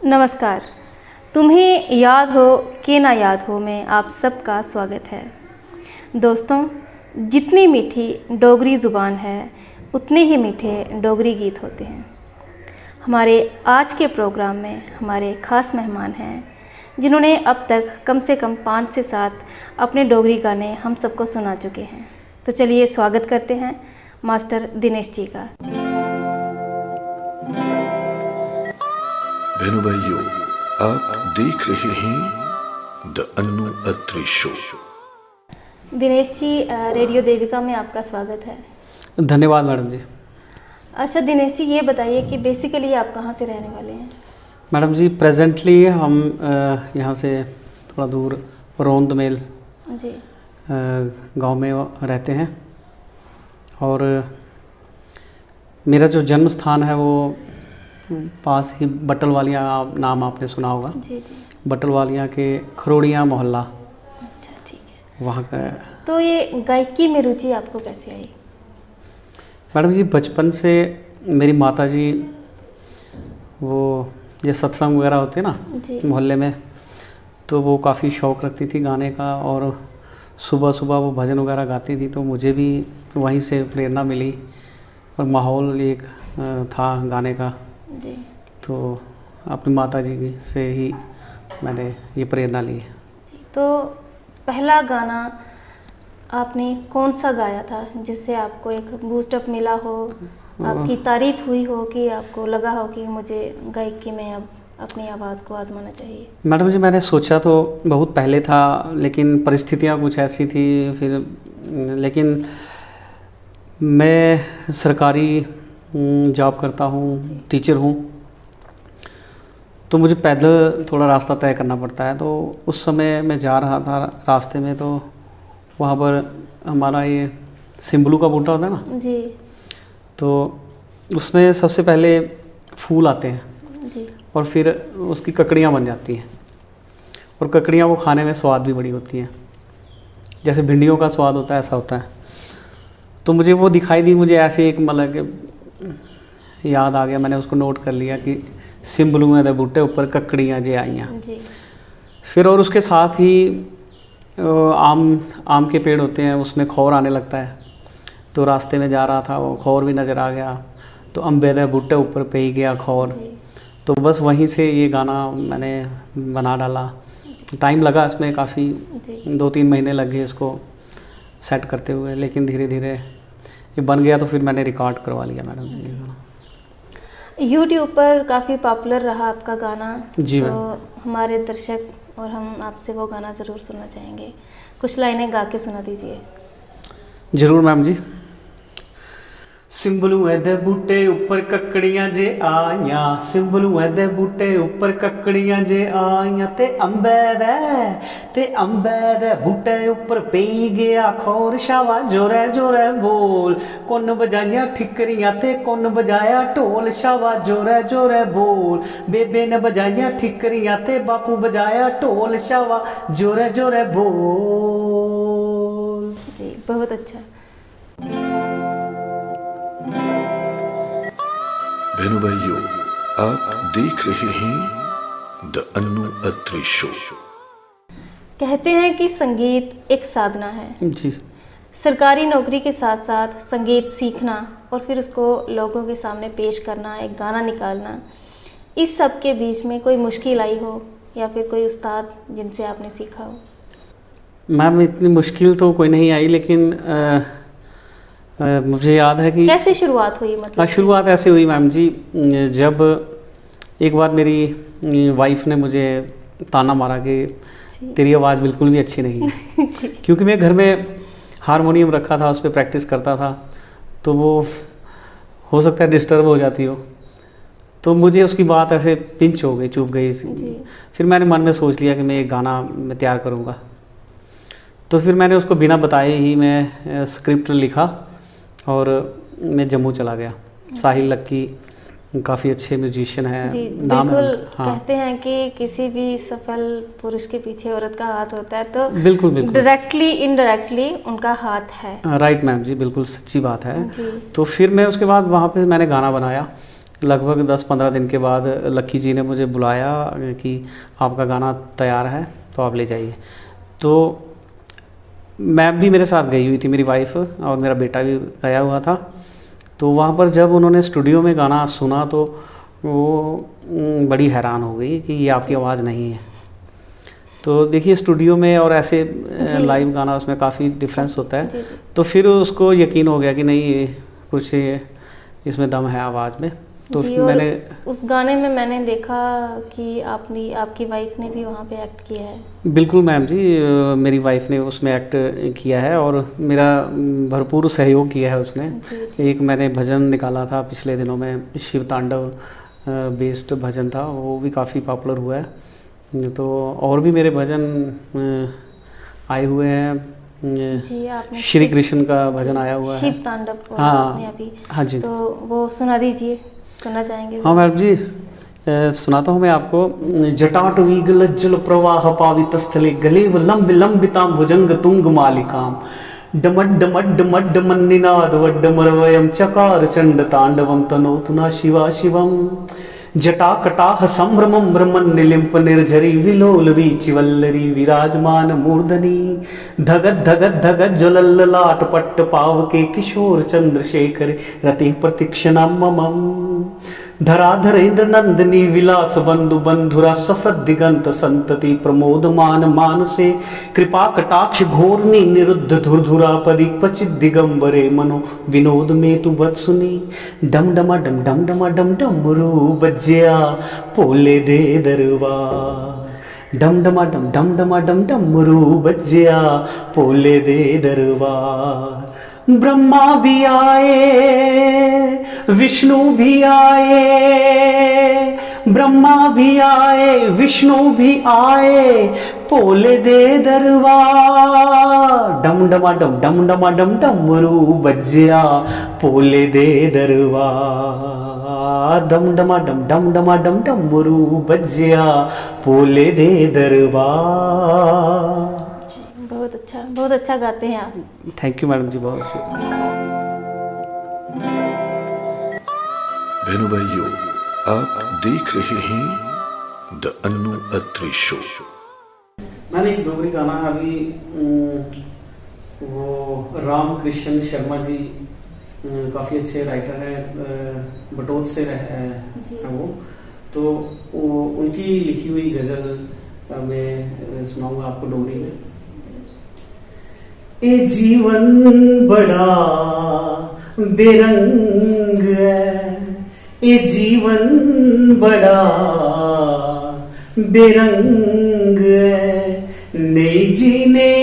नमस्कार। तुम्हें याद हो कि ना याद हो में आप सबका स्वागत है। दोस्तों, जितनी मीठी डोगरी ज़ुबान है उतने ही मीठे डोगरी गीत होते हैं। हमारे आज के प्रोग्राम में हमारे ख़ास मेहमान हैं जिन्होंने अब तक कम से कम 5 से 7 अपने डोगरी गाने हम सबको सुना चुके हैं। तो चलिए स्वागत करते हैं मास्टर दिनेश जी का। बहनों भाइयों, आप देख रहे हैं the Annu Atri show. Dinesh ji, radio Devika में आपका स्वागत है। धन्यवाद मैडम जी। अच्छा दिनेश जी, ये बताइए कि बेसिकली आप कहाँ से रहने वाले हैं? मैडम जी, प्रेजेंटली हम यहाँ से थोड़ा दूर रोंद मेल जी गांव में रहते हैं और मेरा जो जन्म स्थान है वो पास ही बटलवालियाँ, नाम आपने सुना होगा। जी जी। बटलवालियाँ के खरोड़ियाँ मोहल्ला, अच्छा, ठीक है। वहाँ का। तो ये गायकी में रुचि आपको कैसे आई? मैडम जी, बचपन से मेरी माता जी वो ये सत्संग वगैरह होते हैं ना मोहल्ले में, तो वो काफ़ी शौक़ रखती थी गाने का और सुबह सुबह वो भजन वगैरह गाती थी, तो मुझे भी वहीं से प्रेरणा मिली और माहौल एक था गाने का। जी। तो अपनी माता जी से ही मैंने ये प्रेरणा ली है। तो पहला गाना आपने कौन सा गाया था जिससे आपको एक बूस्टअप मिला हो, आपकी तारीफ हुई हो कि आपको लगा हो कि मुझे गायकी में अब अपनी आवाज़ को आजमाना चाहिए? मैडम जी, मैंने सोचा तो बहुत पहले था, लेकिन परिस्थितियाँ कुछ ऐसी थी फिर, लेकिन मैं सरकारी जॉब करता हूँ, टीचर हूँ, तो मुझे पैदल थोड़ा रास्ता तय करना पड़ता है। तो उस समय मैं जा रहा था रास्ते में, तो वहाँ पर हमारा ये सिम्बलू का बूटा होता है ना जी, तो उसमें सबसे पहले फूल आते हैं जी। और फिर उसकी ककड़ियाँ बन जाती हैं, और ककड़ियाँ वो खाने में स्वाद भी बड़ी होती हैं, जैसे भिंडियों का स्वाद होता है ऐसा होता है। तो मुझे वो दिखाई दी, मुझे ऐसे एक मतलब याद आ गया, मैंने उसको नोट कर लिया कि सिम्बलू दे बूटे ऊपर ककड़ियाँ जे आईयाँ। फिर और उसके साथ ही आम के पेड़ होते हैं, उसमें खौर आने लगता है, तो रास्ते में जा रहा था वो खौर भी नज़र आ गया, तो अम्बे दे बूटे ऊपर पे ही गया खौर। तो बस वहीं से ये गाना मैंने बना डाला। टाइम लगा इसमें काफ़ी, 2-3 महीने लग गए इसको सेट करते हुए, लेकिन धीरे धीरे ये बन गया, तो फिर मैंने रिकॉर्ड करवा लिया मैडम जी। यूट्यूब पर काफ़ी पॉपुलर रहा आपका गाना। जी तो हमारे दर्शक और हम आपसे वो गाना ज़रूर सुनना चाहेंगे। कुछ लाइनें गा के सुना दीजिए। ज़रूर मैम जी। सिम्बलू दे बूटे ऊपर ककड़ियां जे आइयां, सिम्बलू दे बूटे ऊपर ककड़ियां जे आइयां, ते अंबे दे बूटे ऊपर पेई गया खौर, शावा जोरे जोरे बोल, कुन बजाइयां ठिकरियां ते कुन बजाया ढोल, शावा जोरे जोरे बोल, बेबे ने बजाइयां ठिकरियां ते बापू बजाया ढोल, शावा जोरे जोरे बोल। जी, बहुत अच्छा। बहनों भाइयों, आप देख रहे हैं द अन्नू अत्री शो। कहते हैं कि संगीत एक साधना है। जी। सरकारी नौकरी के साथ साथ संगीत सीखना और फिर उसको लोगों के सामने पेश करना, एक गाना निकालना, इस सब के बीच में कोई मुश्किल आई हो या फिर कोई उस्ताद जिनसे आपने सीखा हो? मैम, इतनी मुश्किल तो कोई नहीं आई, लेकिन मुझे याद है कि कैसे शुरुआत हुई? मतलब शुरुआत ऐसे हुई मैम जी, जब एक बार मेरी वाइफ ने मुझे ताना मारा कि तेरी आवाज़ बिल्कुल भी अच्छी नहीं है। क्योंकि मैं घर में हारमोनियम रखा था, उस पर प्रैक्टिस करता था, तो वो हो सकता है डिस्टर्ब हो जाती हो, तो मुझे उसकी बात ऐसे पिंच हो गई, चुभ गई। फिर मैंने मन में सोच लिया कि मैं एक गाना मैं तैयार करूँगा। तो फिर मैंने उसको बिना बताए ही मैं स्क्रिप्ट लिखा और मैं जम्मू चला गया। साहिल लक्की काफ़ी अच्छे म्यूजिशियन हैं, नाम है। हाँ। कहते हैं कि किसी भी सफल पुरुष के पीछे औरत का हाथ होता है, तो बिल्कुल बिल्कुल डायरेक्टली इनडायरेक्टली उनका हाथ है। राइट मैम जी, बिल्कुल सच्ची बात है। तो फिर मैं उसके बाद वहाँ पे मैंने गाना बनाया, लगभग 10-15 दिन के बाद लक्की जी ने मुझे बुलाया कि आपका गाना तैयार है तो आप ले जाइए। तो मैम भी मेरे साथ गई हुई थी, मेरी वाइफ और मेरा बेटा भी गया हुआ था। तो वहाँ पर जब उन्होंने स्टूडियो में गाना सुना तो वो बड़ी हैरान हो गई कि ये आपकी आवाज़ नहीं है। तो देखिए स्टूडियो में और ऐसे लाइव गाना उसमें काफ़ी डिफरेंस होता है। तो फिर उसको यकीन हो गया कि नहीं कुछ इसमें दम है आवाज़ में। तो मैंने उस गाने में मैंने देखा कि आपकी वाइफ ने भी वहाँ पे एक्ट किया है। बिल्कुल मैम जी, मेरी वाइफ ने उसमें एक्ट किया है और मेरा भरपूर सहयोग किया है उसने। एक मैंने भजन निकाला था पिछले दिनों में, शिव तांडव बेस्ड भजन था, वो भी काफ़ी पॉपुलर हुआ है। तो और भी मेरे भजन आए हुए हैं जी, आपने श्री कृष्ण का भजन आया हुआ है, शिव तांडव को हाँ आपने अभी। हाँ जी, तो वो सुना दीजिए, सुनना चाहेंगे? हाँ मैम जी, सुनाता हूँ मैं आपको। जटाटवी गलज्जल प्रवाह पावित स्थले गलेव लंब लंबितां भुजंग तुंग मालिकाम डमड डमड डमड मन्निनाद वड्डमरवयं चकार चंड तांडवं तनोतु न शिवा शिवम जटाकटाह संभ्रमं ब्रह्मन् निलिम्प निर्झरी विलोल वीचिवल्लरी विराजमान मूर्धनी धगत धगत धगत ज्वलल्ललाट पट्ट पावके किशोर चंद्रशेखर रति प्रतीक्षणा ममम धराधरेन्द्र नंदिनी विलास बंधु बंधुरा सफद दिगंत संतति प्रमोदमान मानसे कृपा कटाक्ष घोरनी निरुद्ध धुरधुरापदी क्वचित दिगंबरे मनो विनोद में तु बत्सुनी डम डमा डम डम डमा डम डमरू बज्जिया पोले दे दरबार डम डमा डम डमा डम डमरू बज्जिया पोले दे दरबार। ब्रह्मा भी आए विष्णु भी आए, ब्रह्मा भी आए विष्णु भी आए पोले दे दरबार डम डमा डम डमरू बज्जिया पोले दे दरबार डम डमा डम डमरू बज्जिया पोले दे दरबार। बहुत अच्छा गाते हैं आप। थैंक यू मैडम जी, बहुत शुक्रिया। बहनों भाइयों, आप देख रहे हैं द अन्नू अत्री शो। मैंने एक डोगरी गाना अभी वो राम कृष्ण शर्मा जी काफ़ी अच्छे राइटर हैं, बटोत से हैं वो, तो उनकी लिखी हुई गज़ल मैं सुनाऊंगा आपको डोगरी में। ए जीवन बड़ा बेरंग है, ए जीवन बड़ा बेरंग है, नहीं जीने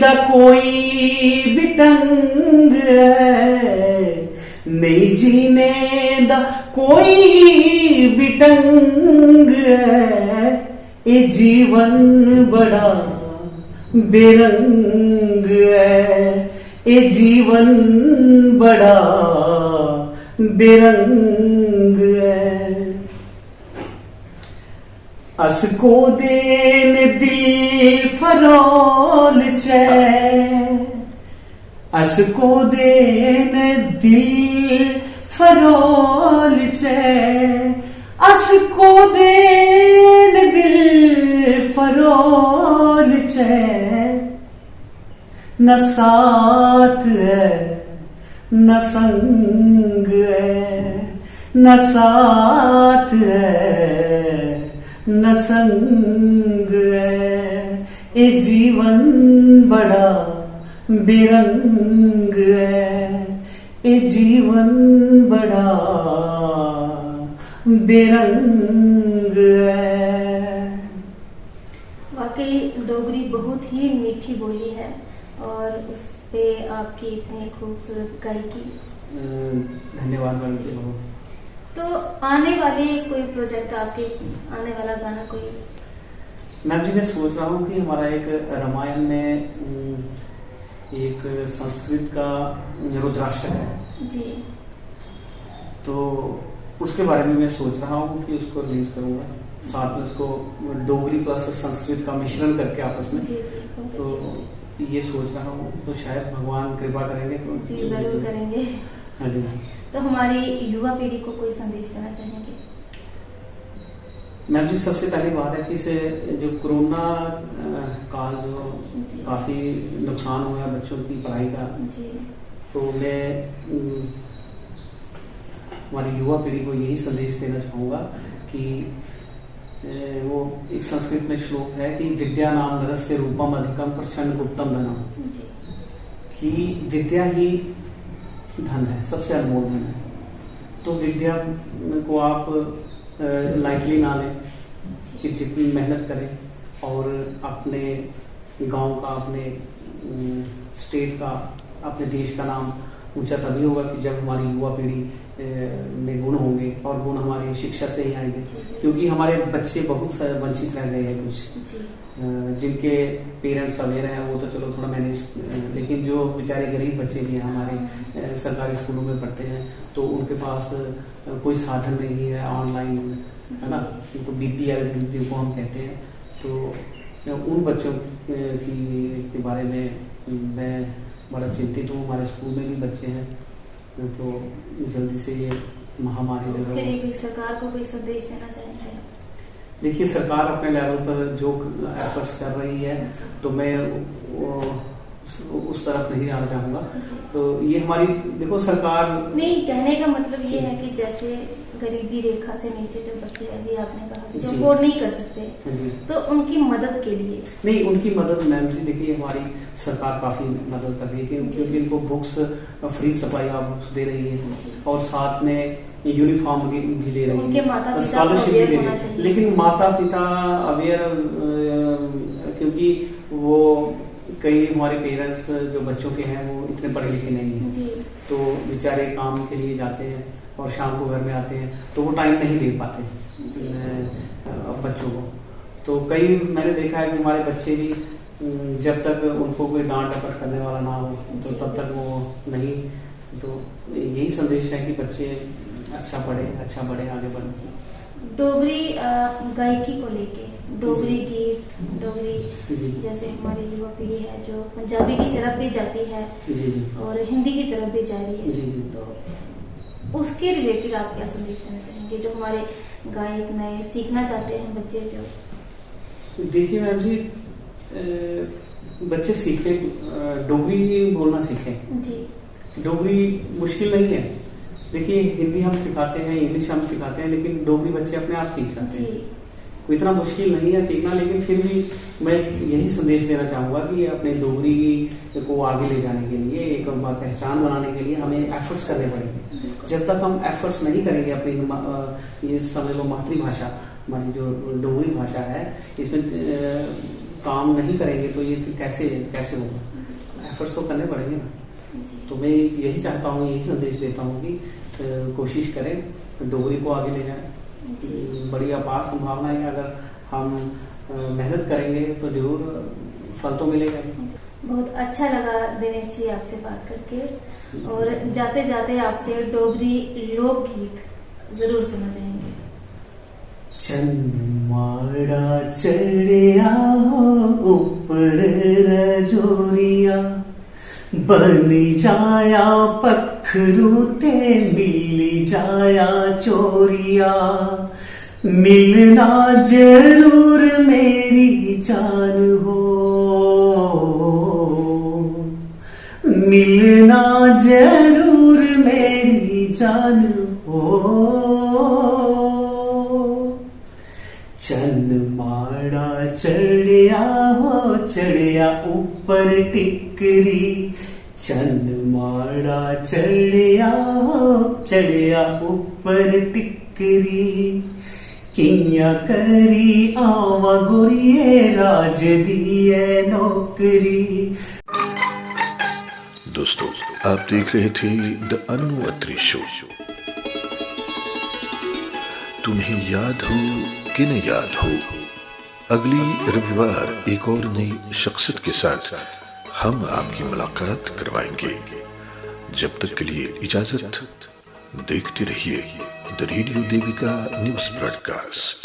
दा कोई बिटंग है, नहीं जीने दा कोई बिटंग है, ए जीवन बड़ा बेरंग है, ए जीवन बड़ा बेरंग है। असको देन दिल फरोल चे, असको देन दिल फरोल चे, असको देन दिल फरोल चे, न साथ है न संग है, न साथ है न संग है, ए जीवन बड़ा बेरंग है, ए जीवन बड़ा बेरंग है। वाकई डोगरी बहुत ही मीठी बोली है और उस पे आपकी इतनी खूबसूरत गायकी। धन्यवाद मैडम जी। तो आने वाले कोई प्रोजेक्ट आपके, आने वाला गाना कोई? मैम जी मैं सोच रहा हूँ कि हमारा एक रामायण में एक संस्कृत का रुद्राष्टक है जी, तो उसके बारे में मैं सोच रहा हूँ कि उसको रिलीज करूँगा, साथ में उसको डोगरी प्लस संस्कृत का मिश्रण करके आपस में। जी जी, तो ये सोच रहा हूँ, तो शायद भगवान कृपा करेंगे तो जी जरूर करेंगे। हाँ जी। तो हमारी युवा पीढ़ी को कोई संदेश देना चाहेंगे? मैम जी, सबसे पहली बात है कि इसे जो कोरोना काल जो काफ़ी नुकसान हुआ बच्चों की पढ़ाई का, तो मैं हमारी युवा पीढ़ी को यही संदेश देना चाहूँगा कि वो एक संस्कृत में श्लोक है कि विद्या नाम नरस्य रूपम अधिकम प्रच्छन्न गुप्तम धनम, कि विद्या ही धन है, सबसे अनमोल धन है। तो विद्या को आप लाइटली ना लें, कि जितनी मेहनत करें और अपने गांव का, अपने स्टेट का, अपने देश का नाम ऊंचा तभी होगा कि जब हमारी युवा पीढ़ी में गुण होंगे, और गुण हमारी शिक्षा से ही आएंगे। क्योंकि हमारे बच्चे बहुत वंचित रह गए हैं, कुछ जिनके पेरेंट्स अवेयर हैं वो तो चलो थोड़ा मैनेज, लेकिन जो बेचारे गरीब बच्चे भी हैं हमारे सरकारी स्कूलों में पढ़ते हैं, तो उनके पास कोई साधन नहीं है ऑनलाइन, है ना, तो BPL जिनको हम कहते हैं। तो उन बच्चों के बारे में मैं बड़ा चिंतित हूँ। हमारे स्कूल में भी बच्चे हैं, तो जल्दी से ये महामारी जो है, सरकार को कोई संदेश देना चाहेंगे? देखिए, सरकार अपने लेवल पर जो एफर्ट्स कर रही है, तो मैं उस तरफ नहीं आना चाहूँगा। तो ये हमारी, देखो सरकार, नहीं, कहने का मतलब ये है कि जैसे गरीबी रेखा से नीचे जो बच्चे, अभी आपने कहा जो अफोर्ड नहीं कर सकते, तो उनकी मदद के लिए, नहीं, उनकी मदद मैम जी, देखिए हमारी सरकार काफी मदद कर रही है, क्योंकि इनको books free supply of books दे रही है, और साथ में यूनिफॉर्म भी दे रही है, स्कॉलरशिप भी दे रही है। लेकिन माता पिता अवेयर, क्योंकि वो कई हमारे पेरेंट्स जो बच्चों के हैं वो इतने पढ़े लिखे नहीं हैं, तो बेचारे काम के लिए जाते हैं और शाम को घर में आते हैं, तो वो टाइम नहीं दे पाते बच्चों को। तो कई मैंने देखा है कि हमारे बच्चे भी जब तक उनको कोई डांट डपट करने वाला ना हो, तो तब तक वो नहीं। तो यही संदेश है कि बच्चे अच्छा पढ़े, अच्छा बढ़े, आगे बढ़े। डोगरी गायकी को लेके, डोगरी गीत, डोगरी जैसे हमारी युवा पीढ़ी है जो पंजाबी की तरफ भी जाती है और हिंदी की तरफ भी जा रही है, तो उसके रिलेटेड आप क्या संदेश देना चाहेंगे, जो हमारे गायक नए सीखना चाहते हैं बच्चे? जो देखिए मैम जी, बच्चे सीखे, डोगरी बोलना सीखें जी। डोगरी मुश्किल नहीं है। देखिए, हिंदी हम सिखाते हैं, इंग्लिश हम सिखाते हैं, लेकिन डोगरी बच्चे अपने आप सीख सकते हैं, कोई इतना मुश्किल नहीं है सीखना। लेकिन फिर भी मैं यही संदेश देना चाहूँगा कि अपने डोगरी को आगे ले जाने के लिए, एक पहचान बनाने के लिए हमें एफर्ट्स करने पड़ेंगे। जब तक हम एफर्ट्स नहीं करेंगे अपनी, ये समझ लो मातृभाषा हमारी जो डोगरी भाषा है, इसमें काम नहीं करेंगे तो ये फिर कैसे होगा? एफर्ट्स तो करने पड़ेंगे ना। तो मैं यही चाहता हूँ, यही संदेश देता हूँ कि कोशिश करें, डोगरी को आगे ले जाएं। बड़ी अपार संभावना है, अगर हम मेहनत करेंगे तो जरूर फल तो मिलेगा। बहुत अच्छा लगा दिनेश जी आपसे बात करके, और जाते जाते आपसे डोगरी लोकगीत जरूर सुना चाहेंगे। चन्माड़ा चढ़िया ऊपर रजोरिया, बनी जाया पखरू ते मिली जाया चोरिया, मिलना जरूर मेरी जान हो, मिलना जरूर मेरी जान हो। चन्माड़ा चढ़िया हो, चढ़िया ऊपर टिकरी, चन्माड़ा चढ़िया हो, चढ़िया ऊपर टिकरी, किया करी आवा गोरिये राज दिए नौकरी। दोस्तों, आप देख रहे थे द अनु अत्री शो। तुम्हें याद हो कि न याद हो, अगली रविवार एक और नई शख्सियत के साथ हम आपकी मुलाकात करवाएंगे। जब तक के लिए इजाजत, देखते रहिए the radio Devika news broadcast.